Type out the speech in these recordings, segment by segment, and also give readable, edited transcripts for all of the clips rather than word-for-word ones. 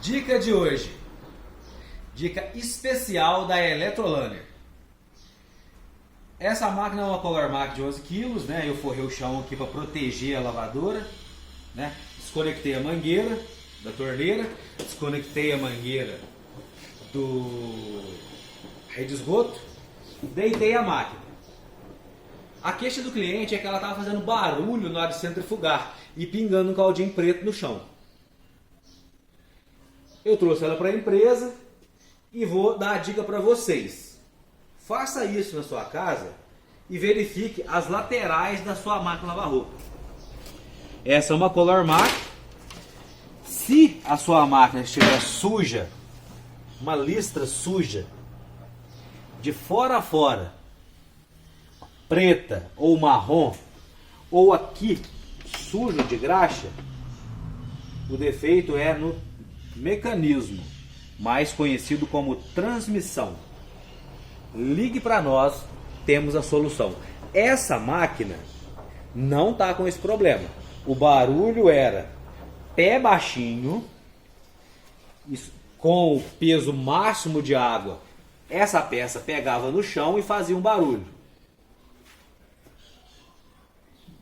Dica de hoje. Dica especial da Electrolaner. Essa máquina é uma Color Mac de 11 kg, né? Eu forrei o chão aqui para proteger a lavadora, né? Desconectei a mangueira da torneira, desconectei a mangueira do rede de esgoto, deitei a máquina. A queixa do cliente é que ela estava fazendo barulho na hora de centrifugar e pingando um caldinho preto no chão. Eu trouxe ela para a empresa e vou dar a dica para vocês. Faça isso na sua casa e verifique as laterais da sua máquina lavar roupa. Essa é uma Color Mac. Se a sua máquina estiver suja, uma listra suja, de fora a fora, preta ou marrom, ou aqui sujo de graxa, o defeito é no mecanismo, mais conhecido como transmissão. Ligue para nós, temos a solução. Essa máquina não está com esse problema. O barulho era pé baixinho, com o peso máximo de água. Essa peça pegava no chão e fazia um barulho.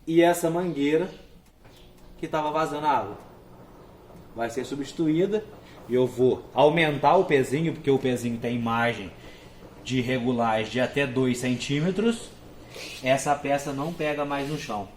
E essa mangueira que estava vazando água vai ser substituída. Eu vou aumentar o pezinho, porque o pezinho tem margem de regulagem de até 2 centímetros. Essa peça não pega mais no chão.